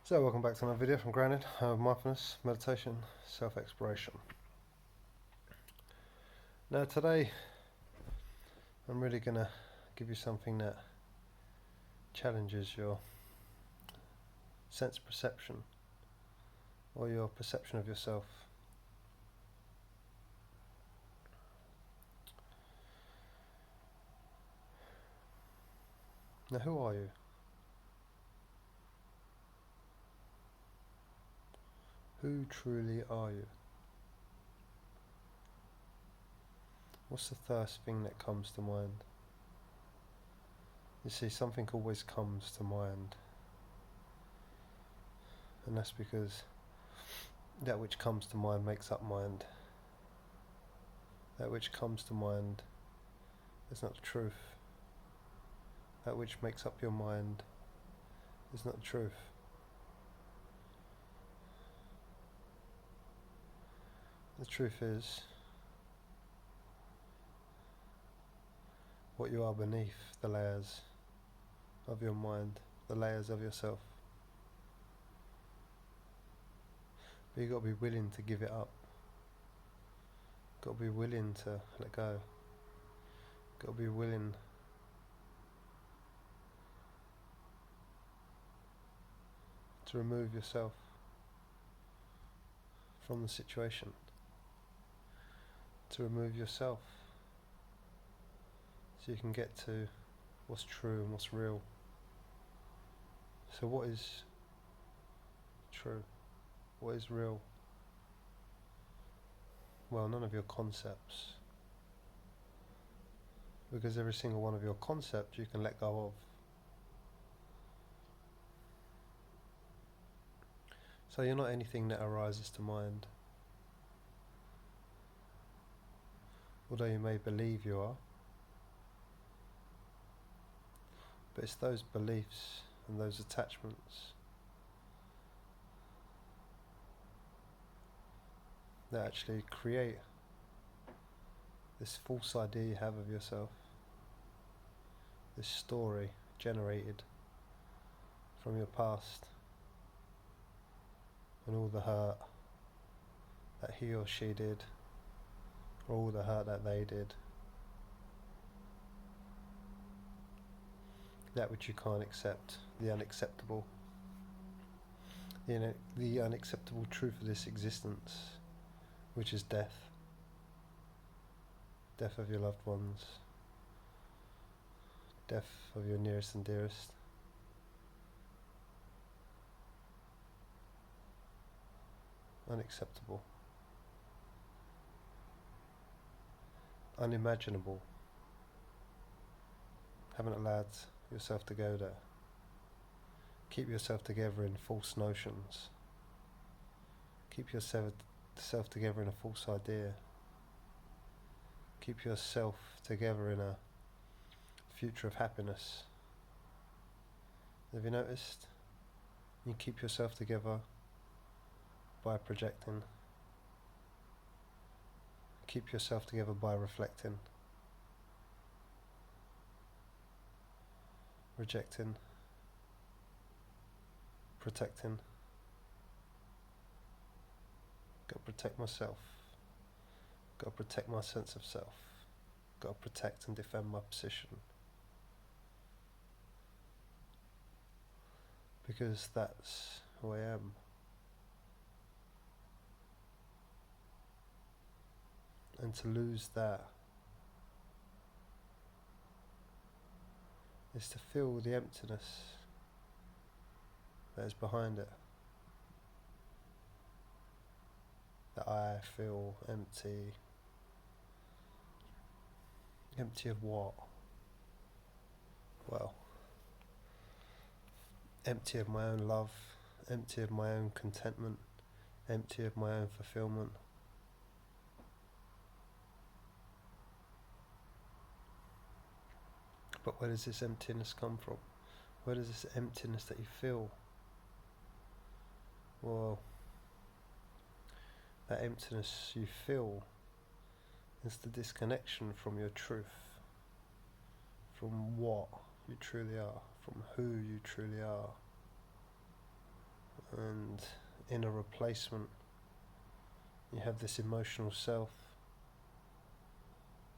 So welcome back to another video from Grounded, Mindfulness, Meditation, Self-Exploration. Now today I'm really going to give you something that challenges your sense perception or your perception of yourself. Now who are you? Who truly are you? What's the first thing that comes to mind? You see, something always comes to mind, and that's because that which comes to mind makes up mind. That which comes to mind is not the truth. That which makes up your mind is not the truth. The truth is what you are beneath the layers of your mind, the layers of yourself. But you've got to be willing to give it up. Got to be willing to let go. Got to be willing to remove yourself from the situation. To remove yourself so you can get to what's true and what's real. So what is true? What is real? Well, none of your concepts. Because every single one of your concepts you can let go of. So you're not anything that arises to mind. Although you may believe you are. But it's those beliefs and those attachments that actually create this false idea you have of yourself. This story generated from your past and all the hurt that he or she did, or all the hurt that they did. That which you can't accept, the unacceptable. The unacceptable truth of this existence, which is death. Death of your loved ones. Death of your nearest and dearest. Unacceptable. Unimaginable. Haven't allowed yourself to go there. Keep yourself together in false notions. Keep yourself together in a false idea. Keep yourself together in a future of happiness. Have you noticed? You keep yourself together by projecting. Keep yourself together by reflecting. Rejecting. Protecting. Got to protect myself. Got to protect my sense of self. Got to protect and defend my position. Because that's who I am. And to lose that is to feel the emptiness that is behind it. That I feel empty. Empty of what? Well, empty of my own love, empty of my own contentment, empty of my own fulfillment. But where does this emptiness come from? Where does this emptiness that you feel? Well, that emptiness you feel is the disconnection from your truth, from what you truly are, from who you truly are. and inner replacement. You have this emotional self,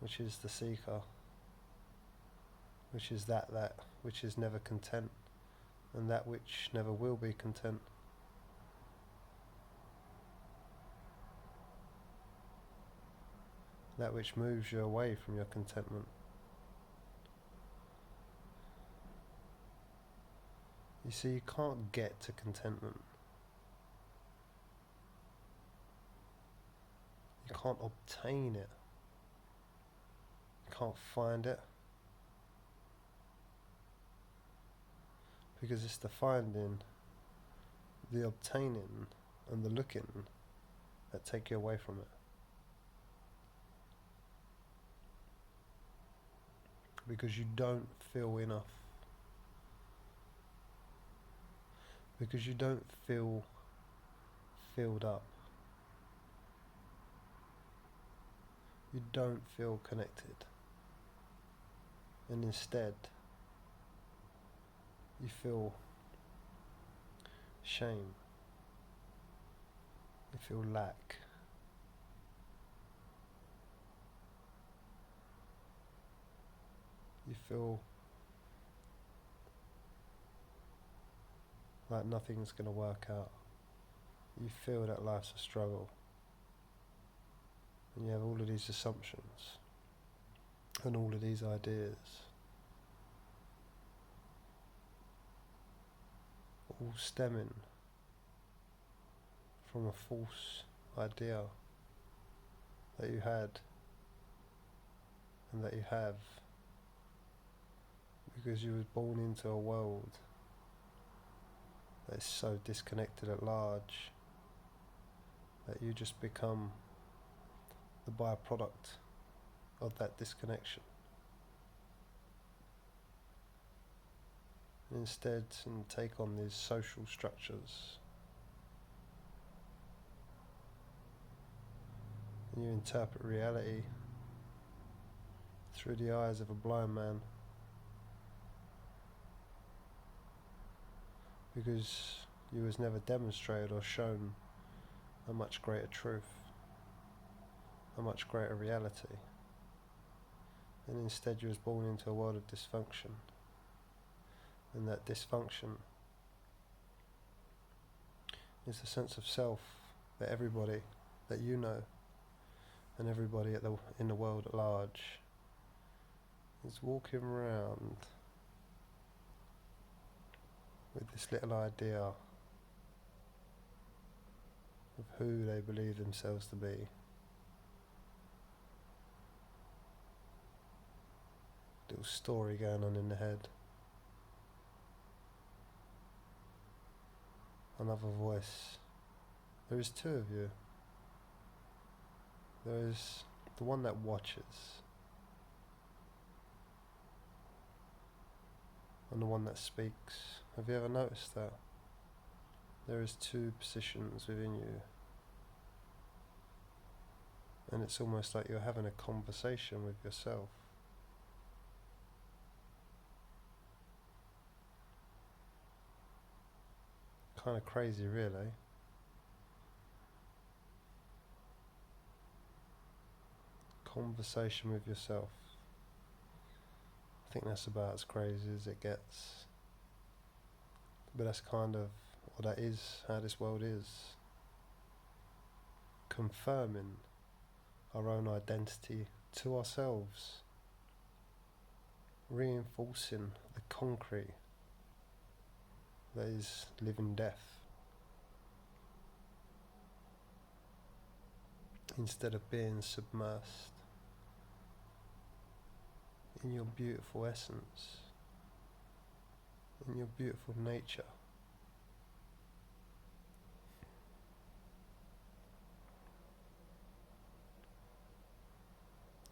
which is the seeker, which is that which is never content, and that which never will be content. That which moves you away from your contentment. You see, you can't get to contentment. You can't obtain it. You can't find it. Because it's the finding, the obtaining, and the looking that take you away from it. Because you don't feel enough. Because you don't feel filled up. You don't feel connected. And instead, you feel shame. You feel lack. You feel like nothing's going to work out. You feel that life's a struggle. And you have all of these assumptions and all of these ideas, all stemming from a false idea that you had and that you have, because you were born into a world that is so disconnected at large that you just become the byproduct of that disconnection. Instead, and take on these social structures. And you interpret reality through the eyes of a blind man, because you was never demonstrated or shown a much greater truth, a much greater reality, and instead you was born into a world of dysfunction. And that dysfunction is the sense of self that everybody that you know and everybody in the world at large is walking around with this little idea of who they believe themselves to be. Little story going on in the head. Another voice. There is two of you. There is the one that watches and the one that speaks. Have you ever noticed that? There is two positions within you, and it's almost like you're having a conversation with yourself. Kind of crazy, really. Conversation with yourself. I think that's about as crazy as it gets. But that's kind of, or that is how this world is. Confirming our own identity to ourselves. Reinforcing the concrete that is living death, instead of being submersed in your beautiful essence, in your beautiful nature.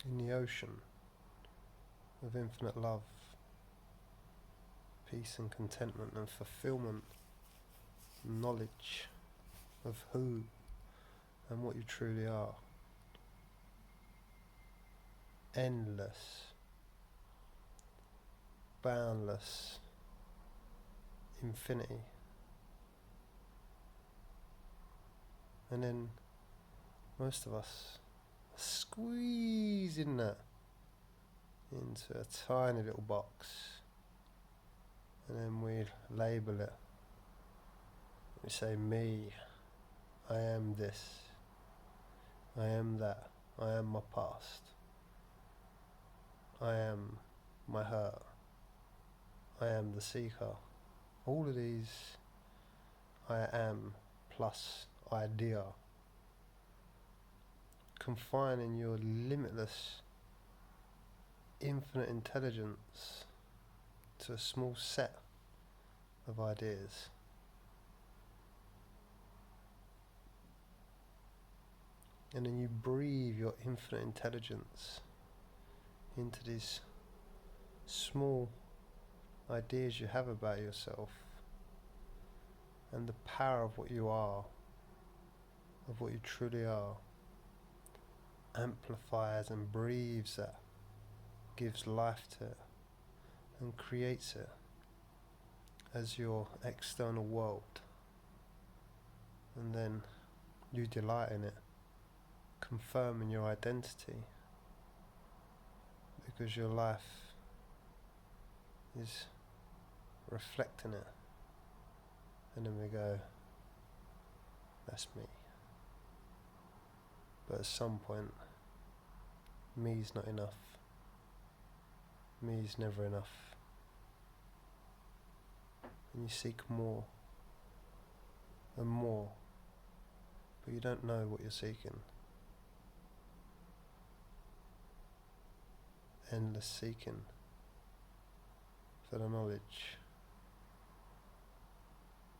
In the ocean of infinite love, peace and contentment and fulfillment, knowledge of who and what you truly are. Endless, boundless infinity And then most of us are squeezing that into a tiny little box, and then we label it. We say, me, I am this, I am that, I am my past, I am my hurt, I am the seeker. All of these I am plus idea, confining your limitless, infinite intelligence to a small set of ideas. And then you breathe your infinite intelligence into these small ideas you have about yourself, and the power of what you are, of what you truly are, amplifies and breathes that, gives life to it, and creates it as your external world. And then you delight in it, confirming your identity, because your life is reflecting it. And then we go, that's me. But at some point, me's not enough. Me's never enough. And you seek more and more, but you don't know what you're seeking. Endless seeking for the knowledge.